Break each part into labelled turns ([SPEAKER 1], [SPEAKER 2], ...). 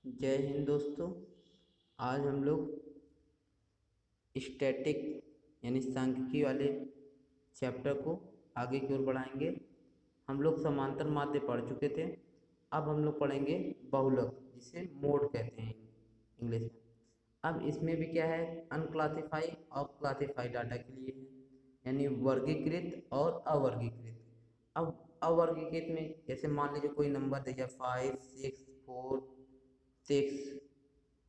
[SPEAKER 1] जय हिंद दोस्तों। आज हम लोग स्टैटिक यानी सांख्यिकी वाले चैप्टर को आगे की ओर बढ़ाएंगे। हम लोग समांतर माध्य पढ़ चुके थे। अब हम लोग पढ़ेंगे बहुलक, जिसे मोड कहते हैं इंग्लिश में। अब इसमें भी क्या है, अनक्लासिफाई और क्लासिफाई डाटा के लिए है, यानी वर्गीकृत और अवर्गीकृत। अब अवर्गीकृत में जैसे मान लीजिए कोई नंबर दे दिया 5 6 4 6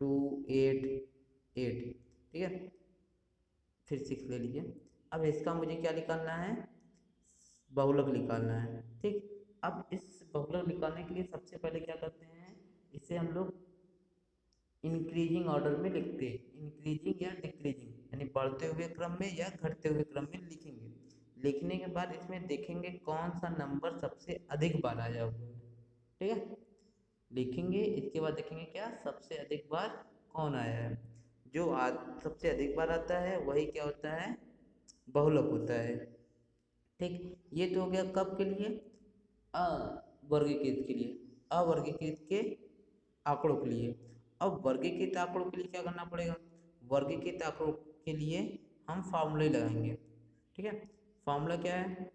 [SPEAKER 1] 2 8 8, ठीक है। फिर 6 ले लीजिए। अब इसका मुझे क्या निकालना है, बहुलक निकालना है, ठीक। अब इस बहुलक निकालने के लिए सबसे पहले क्या करते हैं, इसे हम लोग इंक्रीजिंग ऑर्डर में लिखते हैं, इंक्रीजिंग या डिक्रीजिंग, यानी बढ़ते हुए क्रम में या घटते हुए क्रम में लिखेंगे। लिखने के बाद इसमें देखेंगे कौन सा नंबर सबसे अधिक बार आया हुआ है, ठीक है। लिखेंगे, इसके बाद देखेंगे क्या सबसे अधिक बार कौन आया है। जो सबसे अधिक बार आता है वही क्या होता है, बहुलक होता है, ठीक। ये तो हो गया कब के लिए, अवर्गीकृत के लिए, अवर्गीकृत के आंकड़ों के लिए। अब वर्गीकृत आंकड़ों के लिए क्या करना पड़ेगा, वर्गीकृत आंकड़ों के लिए हम फार्मूले लगाएंगे, ठीक है। फार्मूला क्या है,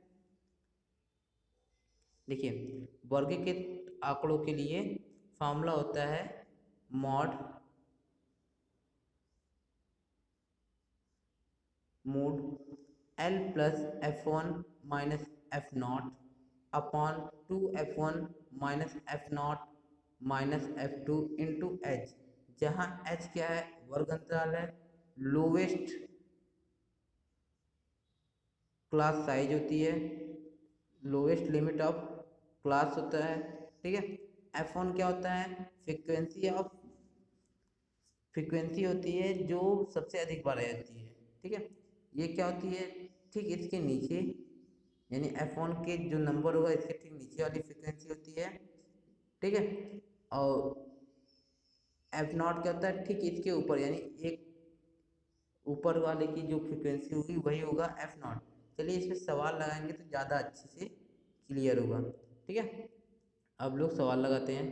[SPEAKER 1] देखिए वर्गीकृत आंकड़ों के लिए फार्मूला होता है mod mood L plus F one minus F not upon 2f1 minus F not minus F two into H, जहाँ एच क्या है, वर्ग अंतराल है, लोवेस्ट क्लास साइज होती है, लोवेस्ट लिमिट ऑफ क्लास होता है, ठीक है। एफ वन क्या होता है, फ्रीक्वेंसी होती है जो सबसे अधिक बार आ जाती है, ठीक है। ये क्या होती है, ठीक इसके नीचे, यानी एफ वन के जो नंबर होगा इसके ठीक नीचे वाली फ्रीक्वेंसी होती है, ठीक है। और एफ नॉट क्या होता है, ठीक इसके ऊपर, यानी एक ऊपर वाले की जो फ्रीक्वेंसी होगी वही होगा एफ नॉट। चलिए इस पर सवाल लगाएंगे तो ज़्यादा अच्छे से क्लियर होगा, ठीक है। अब लोग सवाल लगाते हैं।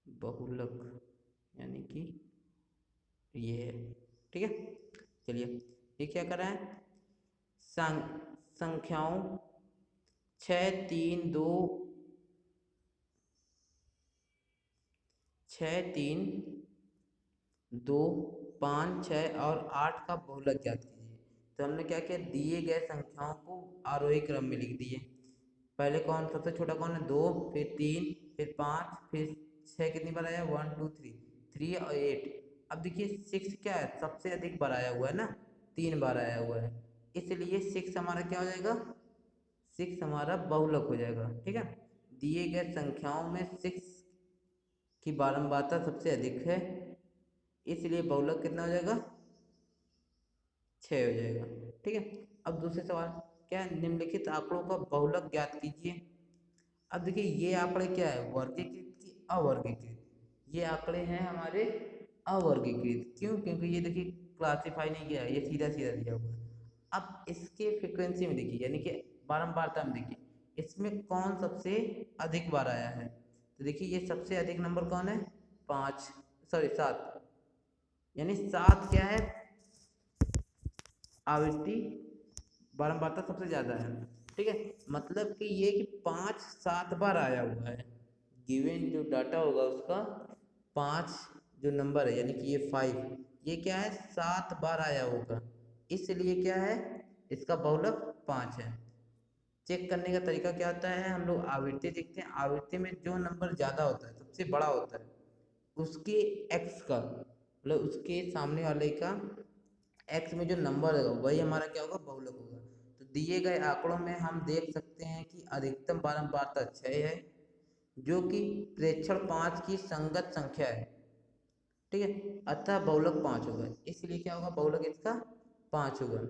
[SPEAKER 1] बहुलक यानी कि ये है, ठीक है। चलिए ये क्या कर रहा है, संख्याओं 6 3 2 6 3 2 5 6 और 8 का बहुलक ज्ञात कीजिए। तो हमने क्या किया, दिए गए संख्याओं को आरोही क्रम में लिख दिए। पहले कौन सबसे छोटा कौन है, 2, फिर 3, फिर 5, फिर 6 कितनी बार आया, 1 2 3, 3 और 8। अब देखिए 6 क्या है, सबसे अधिक बार आया हुआ है ना, 3 बार आया हुआ है, इसलिए 6 हमारा क्या हो जाएगा, 6 हमारा बहुलक हो जाएगा, ठीक है। दिए गए संख्याओं में 6 की बारंबारता सबसे अधिक है, इसलिए बहुलक कितना हो जाएगा, 6 हो जाएगा, ठीक है। अब दूसरे सवाल क्या है, निम्नलिखित आंकड़ों का बहुलक ज्ञात कीजिए। अब देखिए ये आंकड़े क्या है, वर्गीकृत की अवर्गीकृत, ये आंकड़े हैं हमारे अवर्गीकृत, क्यों, क्योंकि ये देखिए क्लासीफाई नहीं किया है, ये सीधा सीधा दिया हुआ है। अब इसके फ्रिक्वेंसी में देखिए, यानी कि बारंबारता में देखिए इसमें कौन सबसे अधिक बार आया है। तो देखिए ये सबसे अधिक नंबर कौन है, 5, सॉरी 7, यानी 7 क्या है, आवृत्ति बारंबारता सबसे ज़्यादा है, ठीक है। मतलब कि ये कि 5 7 बार आया हुआ है, गिवन जो डाटा होगा उसका 5 जो नंबर है, यानी कि ये 5, ये क्या है 7 बार आया होगा, इसलिए क्या है, इसका बहुलक 5 है। चेक करने का तरीका क्या होता है, हम लोग आवृत्ति देखते हैं, आवृत्ति में जो नंबर ज़्यादा होता है, सबसे बड़ा होता है, उसके एक्स का, मतलब उसके सामने वाले का एक्स में जो नंबर होगा वही हमारा क्या होगा, बहुलक होगा। तो दिए गए आंकड़ों में हम देख सकते हैं कि अधिकतम बारंबारता 6 है, जो कि प्रेक्षण 5 की संगत संख्या है, ठीक है। अतः बहुलक 5 होगा, इसलिए क्या होगा, बहुलक इसका 5 होगा,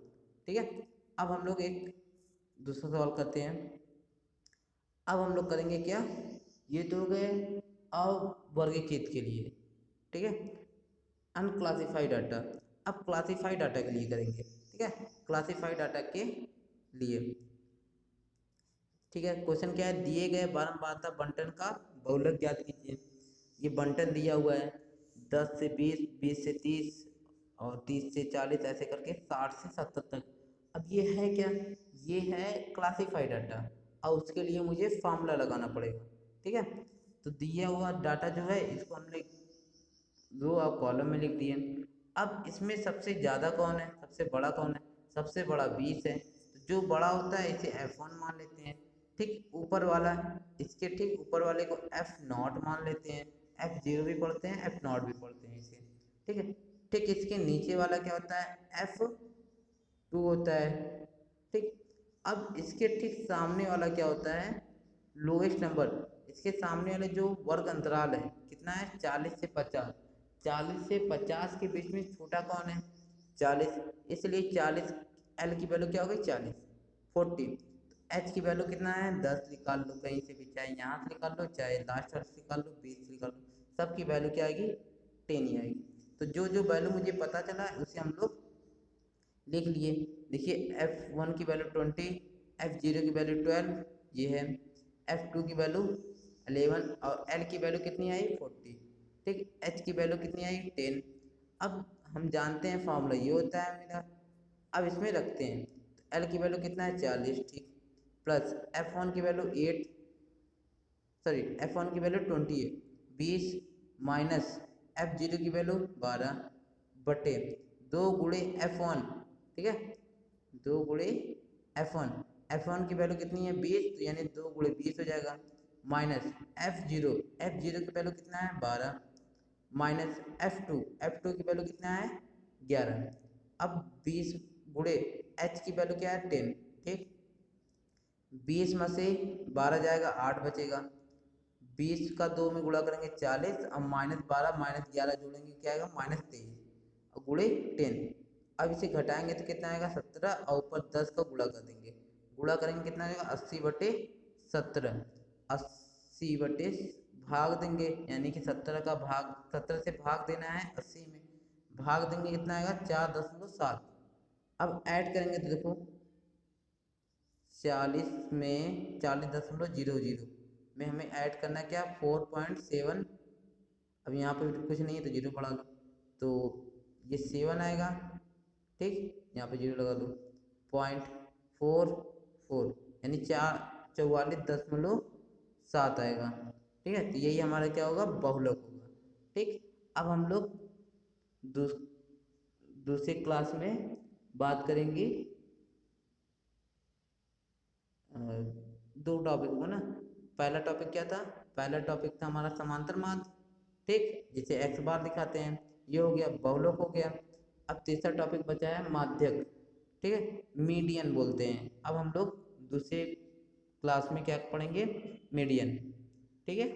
[SPEAKER 1] ठीक है। अब हम लोग एक दूसरा सवाल करते हैं। अब हम लोग करेंगे क्या, ये तो हो गए अवर्गीकृत के लिए, ठीक है, अनक्लासिफाइड डाटा। अब क्लासिफाइड डाटा के लिए करेंगे, ठीक है, क्लासिफाइड डाटा के लिए। ठीक है, क्वेश्चन क्या है, दिए गए बारंबारता बंटन का बहुलक ज्ञात कीजिए। ये बंटन दिया हुआ है 10 से 20, 20 से 30 और 30 से 40 ऐसे करके 60 से 70 तक। अब ये है क्या, ये है क्लासिफाइड डाटा और उसके लिए मुझे फार्मूला लगाना पड़ेगा। ठीक है, तो दिया हुआ डाटा जो है इसको हमने रो और कॉलम में लिख दिए। अब इसमें सबसे ज़्यादा कौन है, सबसे बड़ा कौन है, सबसे बड़ा 20 है, तो जो बड़ा होता है इसे F1 मान लेते हैं। ठीक ऊपर वाला, इसके ठीक ऊपर वाले को F0 मान लेते हैं, F0 भी पढ़ते हैं, F0 भी पढ़ते हैं इसे। ठीक है, ठीक इसके नीचे वाला क्या होता है, F2 होता है। ठीक, अब इसके ठीक सामने वाला क्या होता है, लोएस्ट नंबर। इसके सामने वाले जो वर्ग अंतराल है कितना है, 40 से 50। 40 से 50 के बीच में छोटा कौन है, 40, इसलिए 40 एल की वैल्यू क्या हो गई 40, 40। एच की वैल्यू कितना है 10 निकाल लो कहीं से भी, चाहे यहाँ से निकाल लो चाहे लास्ट वाले से निकाल लो, 20 निकाल लो, सबकी वैल्यू क्या आएगी 10 ही आएगी। तो जो जो वैल्यू मुझे पता चला है उसे हम लोग लिख लिए। देखिए F1 की वैल्यू 20, F0 की वैल्यू 12 ये है, F2 की वैल्यू 11 और L की वैल्यू कितनी आई 40। ठीक, H की वैल्यू कितनी आई 10। अब हम जानते हैं फॉर्मूला ये होता है मेरा, अब इसमें रखते हैं तो L की वैल्यू कितना है 40, ठीक, प्लस F1 की वैल्यू 8, सॉरी F1 की वैल्यू 20 है 20, माइनस F0 की वैल्यू 12 बटे 2 गुणे F1। ठीक है, 2 गुणे F1, F1 की वैल्यू कितनी है 20, तो यानी 2 गुणे 20 हो जाएगा, माइनस F0, F0 की वैल्यू कितना है 12, माइनस F2, F2 की वैल्यू कितना है 11। अब 20 गुणे H की वैल्यू क्या है 10। ठीक, 20 में से 12 जाएगा 8 बचेगा, 20 का 2 में गुणा करेंगे 40, अब -12 -11 जोड़ेंगे क्या आएगा -23 और गुणे 10। अब इसे घटाएंगे तो कितना आएगा 17 और ऊपर 10 का गुणा कर देंगे, गुणा करेंगे कितना आएगा 80/17, 80 भाग देंगे यानी कि 17 का भाग 17 से भाग देना है 80 में, भाग देंगे कितना आएगा 4.7। अब ऐड करेंगे तो देखो 40 में 40.00 में हमें ऐड करना है क्या 4.7। अब यहाँ पे कुछ नहीं है तो जीरो बढ़ा लो, तो ये 7 आएगा। ठीक, यहाँ पे जीरो लगा दो, 0.44 यानी 44.7 आएगा। ठीक है, तो यही हमारा क्या होगा बहुलक होगा। ठीक, अब हम लोग दूसरे क्लास में बात करेंगे दो टॉपिक को ना। पहला टॉपिक क्या था, पहला टॉपिक था हमारा समांतर माध्य, ठीक, जिसे एक्स बार दिखाते हैं, ये हो गया बहुलक हो गया। अब तीसरा टॉपिक बचा है माध्यक, ठीक है, मीडियन बोलते हैं। अब हम लोग दूसरे क्लास में क्या पढ़ेंगे, मीडियन। ठीक है।